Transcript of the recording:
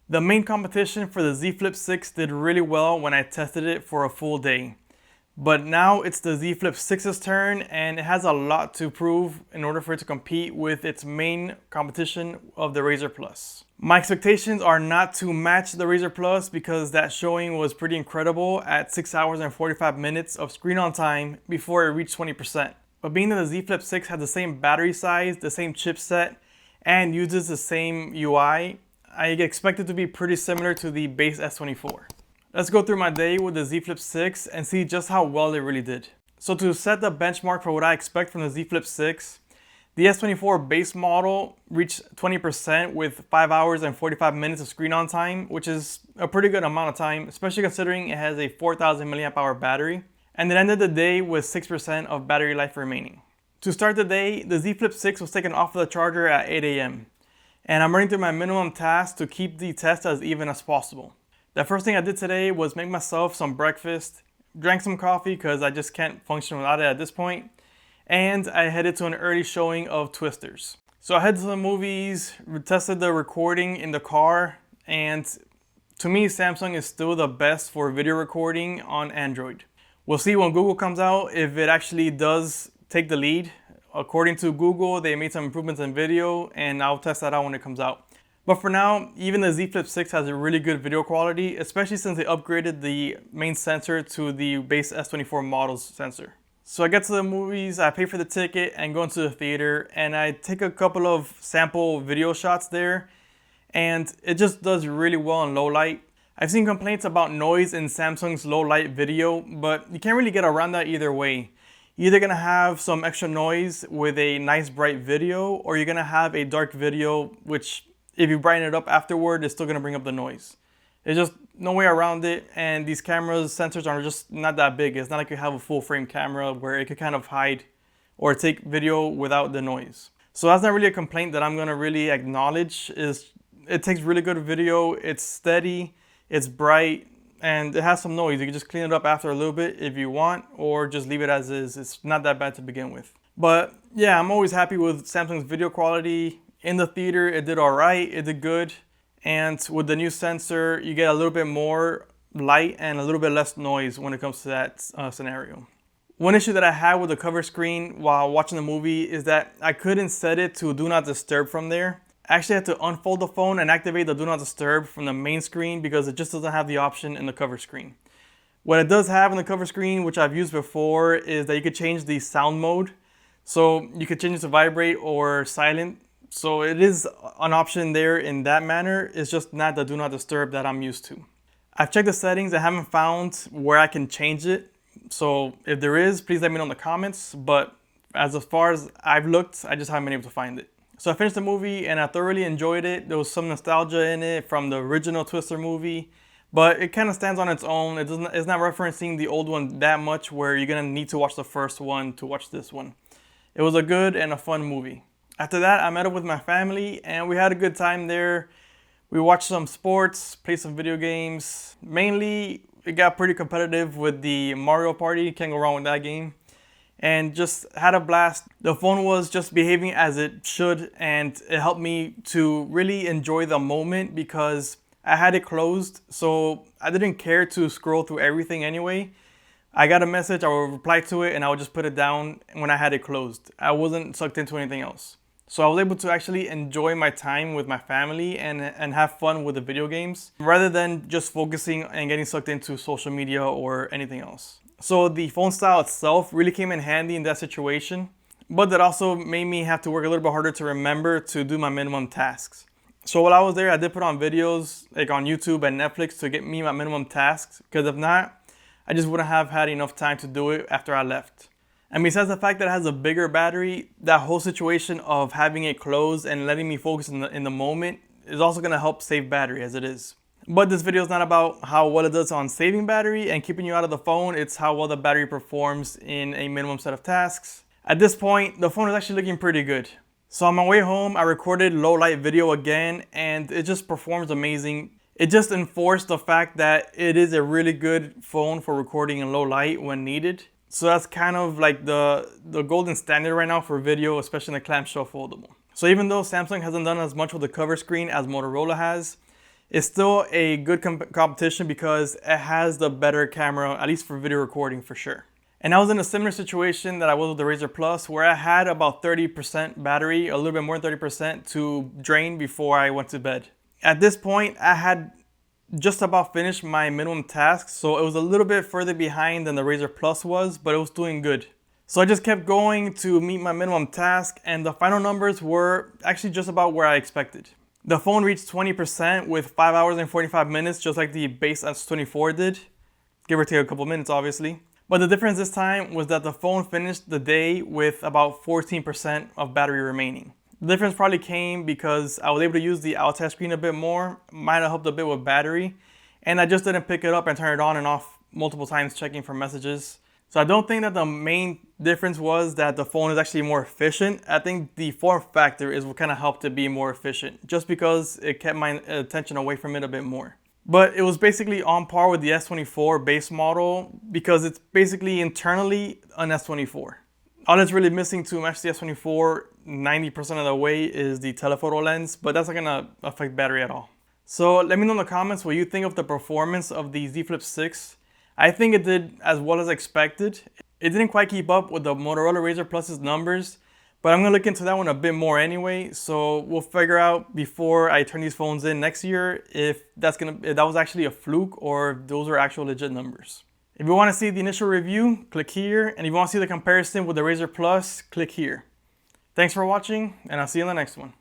The main competition for the Z Flip 6 did really well when I tested it for a full day. But now it's the Z Flip 6's turn and it has a lot to prove in order for it to compete with its main competition of the Razr Plus. My expectations are not to match the Razr Plus because that showing was pretty incredible at 6 hours and 45 minutes of screen on time before it reached 20%. But being that the Z Flip 6 has the same battery size, the same chipset, and uses the same UI, I expect it to be pretty similar to the base S24. Let's go through my day with the Z Flip 6 and see just how well it really did. So to set the benchmark for what I expect from the Z Flip 6, the S24 base model reached 20% with 5 hours and 45 minutes of screen on time, which is a pretty good amount of time, especially considering it has a 4000 mAh battery. And it ended the day with 6% of battery life remaining. To start the day, the Z Flip 6 was taken off of the charger at 8 a.m. And I'm running through my minimum tasks to keep the test as even as possible. The first thing I did today was make myself some breakfast, drank some coffee because I just can't function without it at this point, and I headed to an early showing of Twisters. So I headed to the movies, tested the recording in the car, and to me Samsung is still the best for video recording on Android. We'll see when Google comes out if it actually does take the lead. According to Google, they made some improvements in video, and I'll test that out when it comes out. But for now, even the Z Flip 6 has a really good video quality, especially since they upgraded the main sensor to the base S24 model's sensor. So I get to the movies, I pay for the ticket and go into the theater, and I take a couple of sample video shots there, and it just does really well in low light. I've seen complaints about noise in Samsung's low light video, but you can't really get around that either way. You're either gonna have some extra noise with a nice bright video, or you're gonna have a dark video, which if you brighten it up afterward, it's still gonna bring up the noise. There's just no way around it, and these cameras, sensors are just not that big. It's not like you have a full frame camera where it could kind of hide or take video without the noise. So that's not really a complaint that I'm gonna really acknowledge. It takes really good video, it's steady, it's bright, and it has some noise. You can just clean it up after a little bit if you want, or just leave it as is. It's not that bad to begin with. But yeah, I'm always happy with Samsung's video quality. In the theater, it did all right, it did good. And with the new sensor, you get a little bit more light and a little bit less noise when it comes to that scenario. One issue that I had with the cover screen while watching the movie is that I couldn't set it to do not disturb from there. I actually had to unfold the phone and activate the do not disturb from the main screen because it just doesn't have the option in the cover screen. What it does have in the cover screen, which I've used before, is that you could change the sound mode. So you could change it to vibrate or silent. So it is an option there in that manner. It's just not the do not disturb that I'm used to. I've checked the settings. I haven't found where I can change it. So if there is, please let me know in the comments. But as far as I've looked, I just haven't been able to find it. So I finished the movie and I thoroughly enjoyed it. There was some nostalgia in it from the original Twister movie, but it kind of stands on its own. It's not referencing the old one that much where you're gonna need to watch the first one to watch this one. It was a good and a fun movie. After that, I met up with my family and we had a good time there. We watched some sports, played some video games. Mainly, it got pretty competitive with the Mario Party. Can't go wrong with that game. And just had a blast. The phone was just behaving as it should, and it helped me to really enjoy the moment because I had it closed, so I didn't care to scroll through everything anyway. I got a message, I would reply to it, and I would just put it down when I had it closed. I wasn't sucked into anything else. So I was able to actually enjoy my time with my family and have fun with the video games rather than just focusing and getting sucked into social media or anything else. So the phone style itself really came in handy in that situation, but that also made me have to work a little bit harder to remember to do my minimum tasks. So while I was there, I did put on videos like on YouTube and Netflix to get me my minimum tasks, because if not, I just wouldn't have had enough time to do it after I left. And besides the fact that it has a bigger battery, that whole situation of having it closed and letting me focus in the moment is also going to help save battery as it is. But this video is not about how well it does on saving battery and keeping you out of the phone. It's how well the battery performs in a minimum set of tasks. At this point, the phone is actually looking pretty good. So on my way home, I recorded low light video again, and it just performs amazing. It just enforced the fact that it is a really good phone for recording in low light when needed. So that's kind of like the golden standard right now for video, especially in the clamshell foldable. So even though Samsung hasn't done as much with the cover screen as Motorola has, It's still a good competition because it has the better camera, at least for video recording for sure. And I was in a similar situation that I was with the Razr Plus, where I had about 30% battery, a little bit more than 30% to drain before I went to bed. At this point, I had just about finished my minimum task, so it was a little bit further behind than the Razr Plus was, but it was doing good. So I just kept going to meet my minimum task, and the final numbers were actually just about where I expected. The phone reached 20% with 5 hours and 45 minutes, just like the base S24 did, give or take a couple minutes obviously. But the difference this time was that the phone finished the day with about 14% of battery remaining. The difference probably came because I was able to use the outside screen a bit more, might have helped a bit with battery, and I just didn't pick it up and turn it on and off multiple times checking for messages. So I don't think that the main difference was that the phone is actually more efficient. I think the form factor is what kind of helped it be more efficient, just because it kept my attention away from it a bit more. But it was basically on par with the S24 base model because it's basically internally an S24. All that's really missing to match the S24 90% of the way is the telephoto lens, but that's not gonna affect battery at all. So let me know in the comments what you think of the performance of the Z Flip 6. I think it did as well as expected. It didn't quite keep up with the Motorola Razr Plus's numbers, but I'm gonna look into that one a bit more anyway, so we'll figure out before I turn these phones in next year if that was actually a fluke or if those are actual legit numbers. If you want to see the initial review, click here, and if you want to see the comparison with the Razr Plus, click here. Thanks for watching, and I'll see you in the next one.